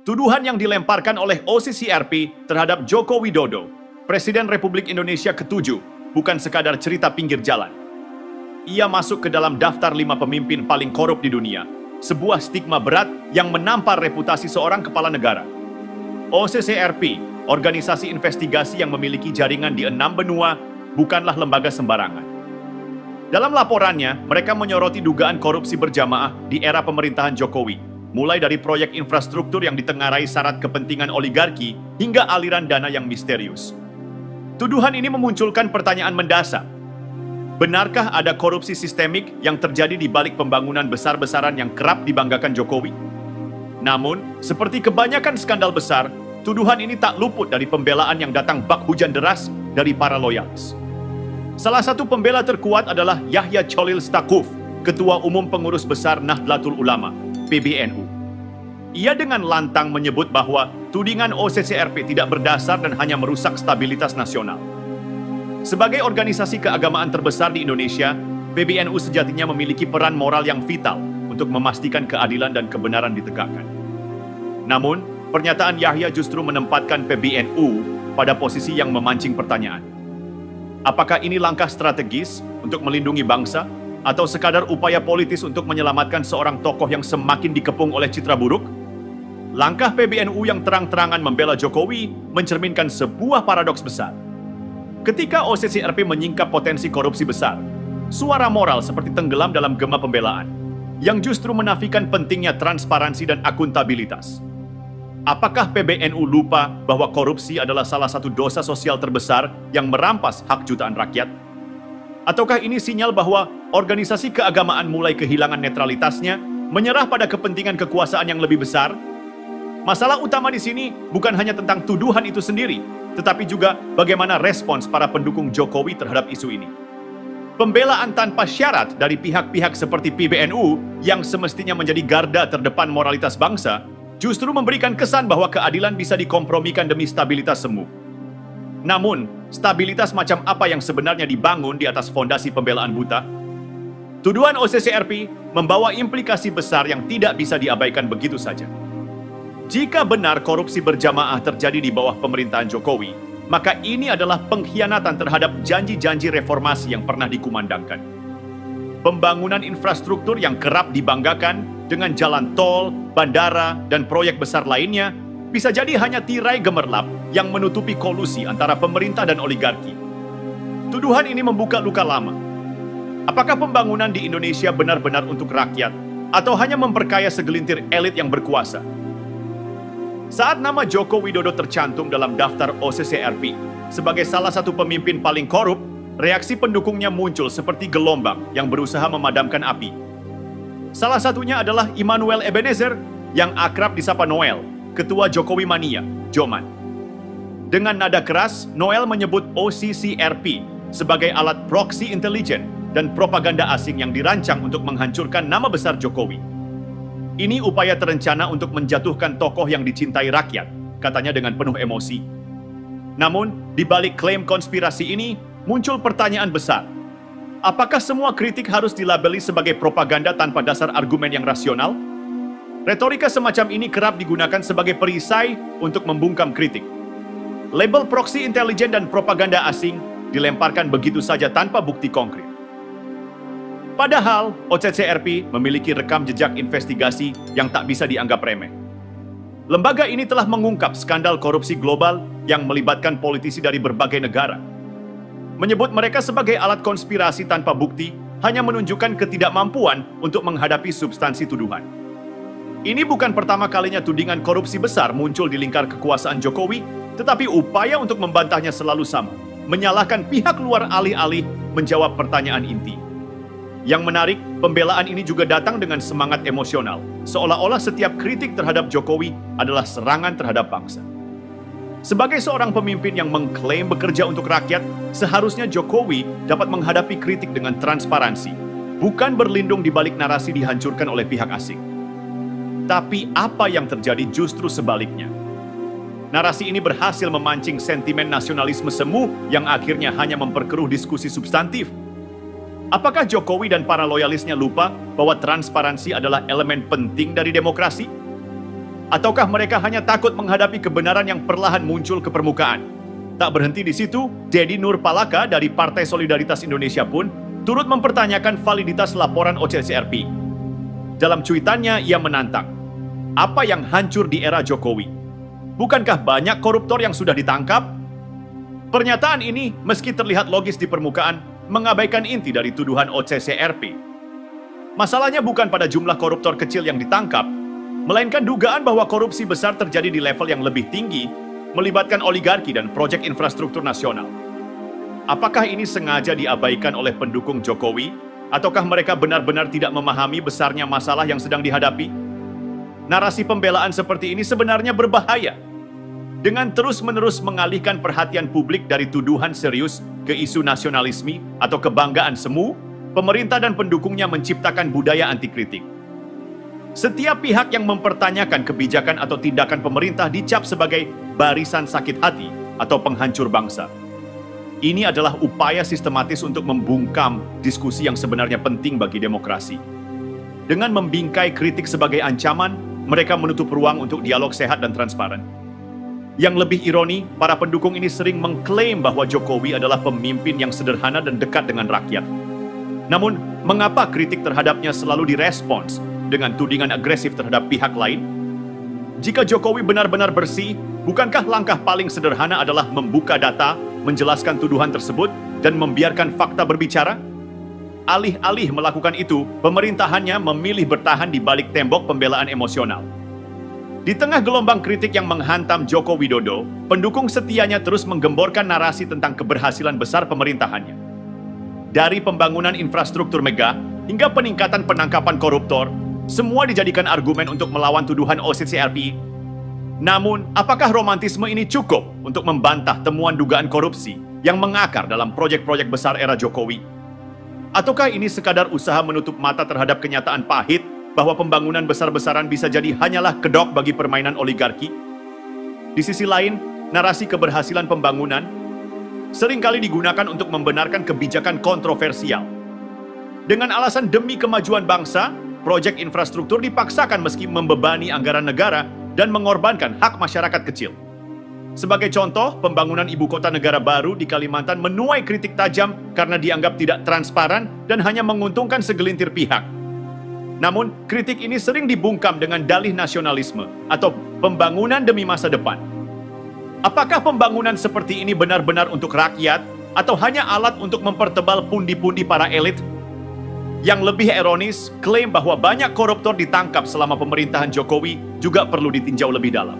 Tuduhan yang dilemparkan oleh OCCRP terhadap Joko Widodo, Presiden Republik Indonesia ke-7, bukan sekadar cerita pinggir jalan. Ia masuk ke dalam daftar 5 pemimpin paling korup di dunia, sebuah stigma berat yang menampar reputasi seorang kepala negara. OCCRP, organisasi investigasi yang memiliki jaringan di 6 benua, bukanlah lembaga sembarangan. Dalam laporannya, mereka menyoroti dugaan korupsi berjamaah di era pemerintahan Jokowi, mulai dari proyek infrastruktur yang ditengarai syarat kepentingan oligarki hingga aliran dana yang misterius. Tuduhan ini memunculkan pertanyaan mendasar. Benarkah ada korupsi sistemik yang terjadi di balik pembangunan besar-besaran yang kerap dibanggakan Jokowi? Namun, seperti kebanyakan skandal besar, tuduhan ini tak luput dari pembelaan yang datang bak hujan deras dari para loyalis. Salah satu pembela terkuat adalah Yahya Cholil Stakuf, Ketua Umum Pengurus Besar Nahdlatul Ulama, PBNU. Ia dengan lantang menyebut bahwa tudingan OCCRP tidak berdasar dan hanya merusak stabilitas nasional. Sebagai organisasi keagamaan terbesar di Indonesia, PBNU sejatinya memiliki peran moral yang vital untuk memastikan keadilan dan kebenaran ditegakkan. Namun, pernyataan Yahya justru menempatkan PBNU pada posisi yang memancing pertanyaan. Apakah ini langkah strategis untuk melindungi bangsa, atau sekadar upaya politis untuk menyelamatkan seorang tokoh yang semakin dikepung oleh citra buruk? Langkah PBNU yang terang-terangan membela Jokowi mencerminkan sebuah paradoks besar. Ketika OCCRP menyingkap potensi korupsi besar, suara moral seperti tenggelam dalam gema pembelaan, yang justru menafikan pentingnya transparansi dan akuntabilitas. Apakah PBNU lupa bahwa korupsi adalah salah satu dosa sosial terbesar yang merampas hak jutaan rakyat? Ataukah ini sinyal bahwa organisasi keagamaan mulai kehilangan netralitasnya, menyerah pada kepentingan kekuasaan yang lebih besar? Masalah utama di sini bukan hanya tentang tuduhan itu sendiri, tetapi juga bagaimana respons para pendukung Jokowi terhadap isu ini. Pembelaan tanpa syarat dari pihak-pihak seperti PBNU yang semestinya menjadi garda terdepan moralitas bangsa, justru memberikan kesan bahwa keadilan bisa dikompromikan demi stabilitas semu. Namun, stabilitas macam apa yang sebenarnya dibangun di atas fondasi pembelaan buta? Tuduhan OCCRP membawa implikasi besar yang tidak bisa diabaikan begitu saja. Jika benar korupsi berjamaah terjadi di bawah pemerintahan Jokowi, maka ini adalah pengkhianatan terhadap janji-janji reformasi yang pernah dikumandangkan. Pembangunan infrastruktur yang kerap dibanggakan dengan jalan tol, bandara, dan proyek besar lainnya bisa jadi hanya tirai gemerlap yang menutupi kolusi antara pemerintah dan oligarki. Tuduhan ini membuka luka lama. Apakah pembangunan di Indonesia benar-benar untuk rakyat atau hanya memperkaya segelintir elit yang berkuasa? Saat nama Joko Widodo tercantum dalam daftar OCCRP sebagai salah satu pemimpin paling korup, reaksi pendukungnya muncul seperti gelombang yang berusaha memadamkan api. Salah satunya adalah Immanuel Ebenezer yang akrab disapa Noel, Ketua Jokowi Mania, Joman. Dengan nada keras, Noel menyebut OCCRP sebagai alat proksi intelijen dan propaganda asing yang dirancang untuk menghancurkan nama besar Jokowi. Ini upaya terencana untuk menjatuhkan tokoh yang dicintai rakyat, katanya dengan penuh emosi. Namun, di balik klaim konspirasi ini, muncul pertanyaan besar. Apakah semua kritik harus dilabeli sebagai propaganda tanpa dasar argumen yang rasional? Retorika semacam ini kerap digunakan sebagai perisai untuk membungkam kritik. Label proksi intelijen dan propaganda asing dilemparkan begitu saja tanpa bukti konkret. Padahal, OCCRP memiliki rekam jejak investigasi yang tak bisa dianggap remeh. Lembaga ini telah mengungkap skandal korupsi global yang melibatkan politisi dari berbagai negara. Menyebut mereka sebagai alat konspirasi tanpa bukti hanya menunjukkan ketidakmampuan untuk menghadapi substansi tuduhan. Ini bukan pertama kalinya tudingan korupsi besar muncul di lingkar kekuasaan Jokowi, tetapi upaya untuk membantahnya selalu sama, menyalahkan pihak luar alih-alih menjawab pertanyaan inti. Yang menarik, pembelaan ini juga datang dengan semangat emosional, seolah-olah setiap kritik terhadap Jokowi adalah serangan terhadap bangsa. Sebagai seorang pemimpin yang mengklaim bekerja untuk rakyat, seharusnya Jokowi dapat menghadapi kritik dengan transparansi, bukan berlindung di balik narasi dihancurkan oleh pihak asing. Tapi apa yang terjadi justru sebaliknya. Narasi ini berhasil memancing sentimen nasionalisme semu yang akhirnya hanya memperkeruh diskusi substantif. Apakah Jokowi dan para loyalisnya lupa bahwa transparansi adalah elemen penting dari demokrasi? Ataukah mereka hanya takut menghadapi kebenaran yang perlahan muncul ke permukaan? Tak berhenti di situ, Dedi Nurpalaka dari Partai Solidaritas Indonesia pun turut mempertanyakan validitas laporan OCCRP. Dalam cuitannya, ia menantang, apa yang hancur di era Jokowi? Bukankah banyak koruptor yang sudah ditangkap? Pernyataan ini, meski terlihat logis di permukaan, mengabaikan inti dari tuduhan OCCRP. Masalahnya bukan pada jumlah koruptor kecil yang ditangkap, melainkan dugaan bahwa korupsi besar terjadi di level yang lebih tinggi, melibatkan oligarki dan proyek infrastruktur nasional. Apakah ini sengaja diabaikan oleh pendukung Jokowi, ataukah mereka benar-benar tidak memahami besarnya masalah yang sedang dihadapi? Narasi pembelaan seperti ini sebenarnya berbahaya. Dengan terus-menerus mengalihkan perhatian publik dari tuduhan serius ke isu nasionalisme atau kebanggaan semu, pemerintah dan pendukungnya menciptakan budaya anti kritik. Setiap pihak yang mempertanyakan kebijakan atau tindakan pemerintah dicap sebagai barisan sakit hati atau penghancur bangsa. Ini adalah upaya sistematis untuk membungkam diskusi yang sebenarnya penting bagi demokrasi. Dengan membingkai kritik sebagai ancaman, mereka menutup ruang untuk dialog sehat dan transparan. Yang lebih ironi, para pendukung ini sering mengklaim bahwa Jokowi adalah pemimpin yang sederhana dan dekat dengan rakyat. Namun, mengapa kritik terhadapnya selalu direspons dengan tudingan agresif terhadap pihak lain? Jika Jokowi benar-benar bersih, bukankah langkah paling sederhana adalah membuka data, menjelaskan tuduhan tersebut, dan membiarkan fakta berbicara? Alih-alih melakukan itu, pemerintahannya memilih bertahan di balik tembok pembelaan emosional. Di tengah gelombang kritik yang menghantam Joko Widodo, pendukung setianya terus menggemborkan narasi tentang keberhasilan besar pemerintahannya. Dari pembangunan infrastruktur megah hingga peningkatan penangkapan koruptor, semua dijadikan argumen untuk melawan tuduhan OCCRP. Namun, apakah romantisme ini cukup untuk membantah temuan dugaan korupsi yang mengakar dalam proyek-proyek besar era Jokowi? Ataukah ini sekadar usaha menutup mata terhadap kenyataan pahit bahwa pembangunan besar-besaran bisa jadi hanyalah kedok bagi permainan oligarki? Di sisi lain, narasi keberhasilan pembangunan seringkali digunakan untuk membenarkan kebijakan kontroversial. Dengan alasan demi kemajuan bangsa, proyek infrastruktur dipaksakan meski membebani anggaran negara dan mengorbankan hak masyarakat kecil. Sebagai contoh, pembangunan ibu kota negara baru di Kalimantan menuai kritik tajam karena dianggap tidak transparan dan hanya menguntungkan segelintir pihak. Namun, kritik ini sering dibungkam dengan dalih nasionalisme atau pembangunan demi masa depan. Apakah pembangunan seperti ini benar-benar untuk rakyat atau hanya alat untuk mempertebal pundi-pundi para elit? Yang lebih ironis, klaim bahwa banyak koruptor ditangkap selama pemerintahan Jokowi juga perlu ditinjau lebih dalam.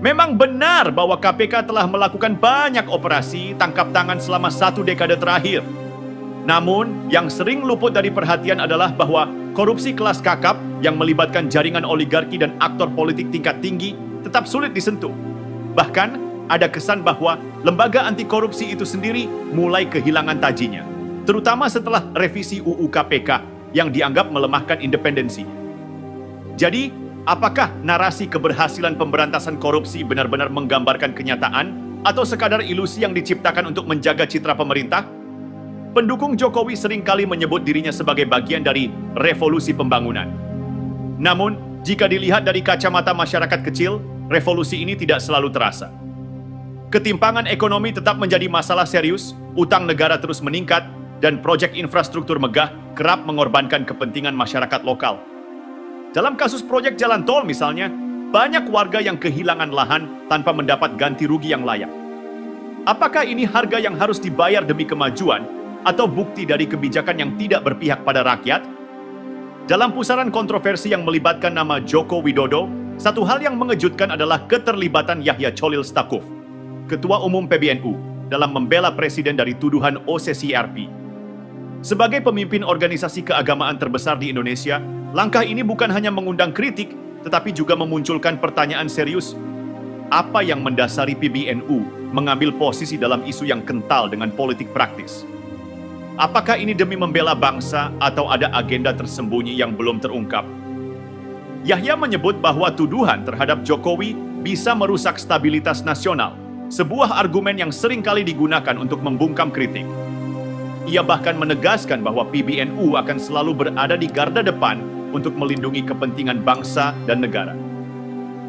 Memang benar bahwa KPK telah melakukan banyak operasi tangkap tangan selama 1 dekade terakhir. Namun, yang sering luput dari perhatian adalah bahwa korupsi kelas kakap yang melibatkan jaringan oligarki dan aktor politik tingkat tinggi tetap sulit disentuh. Bahkan, ada kesan bahwa lembaga anti korupsi itu sendiri mulai kehilangan tajinya, terutama setelah revisi UU KPK yang dianggap melemahkan independensinya. Jadi, apakah narasi keberhasilan pemberantasan korupsi benar-benar menggambarkan kenyataan atau sekadar ilusi yang diciptakan untuk menjaga citra pemerintah? Pendukung Jokowi seringkali menyebut dirinya sebagai bagian dari revolusi pembangunan. Namun, jika dilihat dari kacamata masyarakat kecil, revolusi ini tidak selalu terasa. Ketimpangan ekonomi tetap menjadi masalah serius, utang negara terus meningkat, dan proyek infrastruktur megah kerap mengorbankan kepentingan masyarakat lokal. Dalam kasus proyek jalan tol misalnya, banyak warga yang kehilangan lahan tanpa mendapat ganti rugi yang layak. Apakah ini harga yang harus dibayar demi kemajuan atau bukti dari kebijakan yang tidak berpihak pada rakyat? Dalam pusaran kontroversi yang melibatkan nama Joko Widodo, satu hal yang mengejutkan adalah keterlibatan Yahya Cholil Stakuf, Ketua Umum PBNU, dalam membela Presiden dari tuduhan OCCRP. Sebagai pemimpin organisasi keagamaan terbesar di Indonesia, langkah ini bukan hanya mengundang kritik, tetapi juga memunculkan pertanyaan serius. Apa yang mendasari PBNU mengambil posisi dalam isu yang kental dengan politik praktis? Apakah ini demi membela bangsa atau ada agenda tersembunyi yang belum terungkap? Yahya menyebut bahwa tuduhan terhadap Jokowi bisa merusak stabilitas nasional, sebuah argumen yang sering kali digunakan untuk membungkam kritik. Ia bahkan menegaskan bahwa PBNU akan selalu berada di garda depan untuk melindungi kepentingan bangsa dan negara.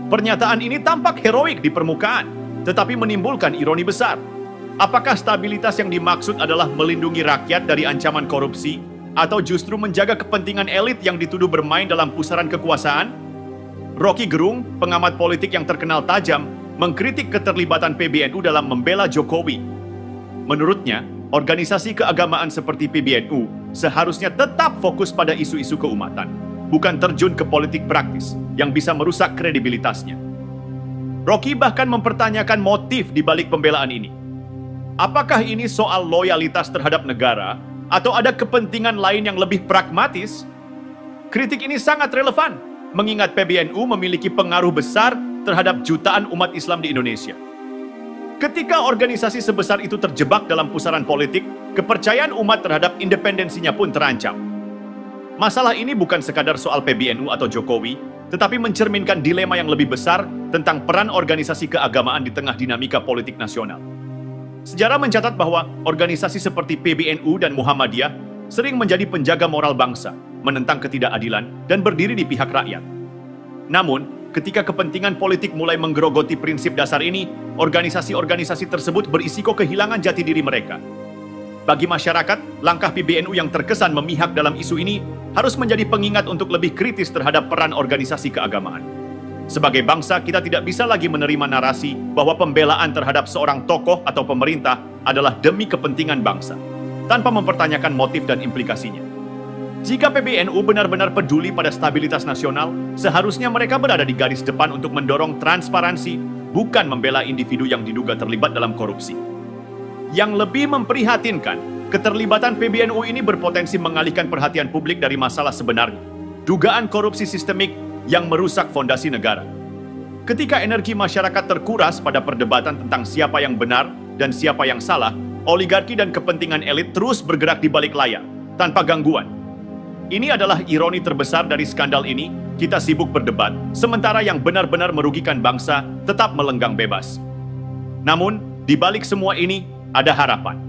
Pernyataan ini tampak heroik di permukaan, tetapi menimbulkan ironi besar. Apakah stabilitas yang dimaksud adalah melindungi rakyat dari ancaman korupsi, atau justru menjaga kepentingan elit yang dituduh bermain dalam pusaran kekuasaan? Rocky Gerung, pengamat politik yang terkenal tajam, mengkritik keterlibatan PBNU dalam membela Jokowi. Menurutnya, organisasi keagamaan seperti PBNU seharusnya tetap fokus pada isu-isu keumatan, bukan terjun ke politik praktis yang bisa merusak kredibilitasnya. Rocky bahkan mempertanyakan motif di balik pembelaan ini. Apakah ini soal loyalitas terhadap negara atau ada kepentingan lain yang lebih pragmatis? Kritik ini sangat relevan, mengingat PBNU memiliki pengaruh besar terhadap jutaan umat Islam di Indonesia. Ketika organisasi sebesar itu terjebak dalam pusaran politik, kepercayaan umat terhadap independensinya pun terancam. Masalah ini bukan sekadar soal PBNU atau Jokowi, tetapi mencerminkan dilema yang lebih besar tentang peran organisasi keagamaan di tengah dinamika politik nasional. Sejarah mencatat bahwa organisasi seperti PBNU dan Muhammadiyah sering menjadi penjaga moral bangsa, menentang ketidakadilan, dan berdiri di pihak rakyat. Namun, ketika kepentingan politik mulai menggerogoti prinsip dasar ini, organisasi-organisasi tersebut berisiko kehilangan jati diri mereka. Bagi masyarakat, langkah PBNU yang terkesan memihak dalam isu ini harus menjadi pengingat untuk lebih kritis terhadap peran organisasi keagamaan. Sebagai bangsa, kita tidak bisa lagi menerima narasi bahwa pembelaan terhadap seorang tokoh atau pemerintah adalah demi kepentingan bangsa, tanpa mempertanyakan motif dan implikasinya. Jika PBNU benar-benar peduli pada stabilitas nasional, seharusnya mereka berada di garis depan untuk mendorong transparansi, bukan membela individu yang diduga terlibat dalam korupsi. Yang lebih memprihatinkan, keterlibatan PBNU ini berpotensi mengalihkan perhatian publik dari masalah sebenarnya, dugaan korupsi sistemik yang merusak fondasi negara. Ketika energi masyarakat terkuras pada perdebatan tentang siapa yang benar dan siapa yang salah, oligarki dan kepentingan elit terus bergerak di balik layar, tanpa gangguan. Ini adalah ironi terbesar dari skandal ini, kita sibuk berdebat, sementara yang benar-benar merugikan bangsa tetap melenggang bebas. Namun, di balik semua ini, ada harapan.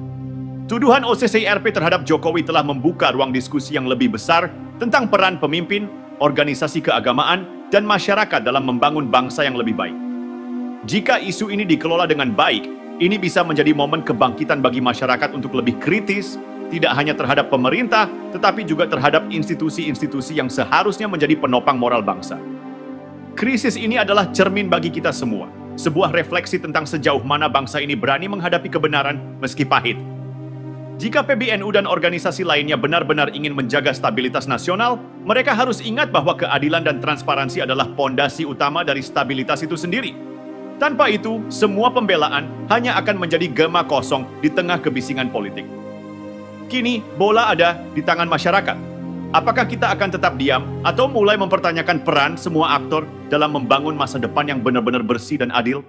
Tuduhan OCCIRP terhadap Jokowi telah membuka ruang diskusi yang lebih besar tentang peran pemimpin, organisasi keagamaan, dan masyarakat dalam membangun bangsa yang lebih baik. Jika isu ini dikelola dengan baik, ini bisa menjadi momen kebangkitan bagi masyarakat untuk lebih kritis, tidak hanya terhadap pemerintah, tetapi juga terhadap institusi-institusi yang seharusnya menjadi penopang moral bangsa. Krisis ini adalah cermin bagi kita semua, sebuah refleksi tentang sejauh mana bangsa ini berani menghadapi kebenaran meski pahit. Jika PBNU dan organisasi lainnya benar-benar ingin menjaga stabilitas nasional, mereka harus ingat bahwa keadilan dan transparansi adalah pondasi utama dari stabilitas itu sendiri. Tanpa itu, semua pembelaan hanya akan menjadi gema kosong di tengah kebisingan politik. Kini, bola ada di tangan masyarakat. Apakah kita akan tetap diam atau mulai mempertanyakan peran semua aktor dalam membangun masa depan yang benar-benar bersih dan adil?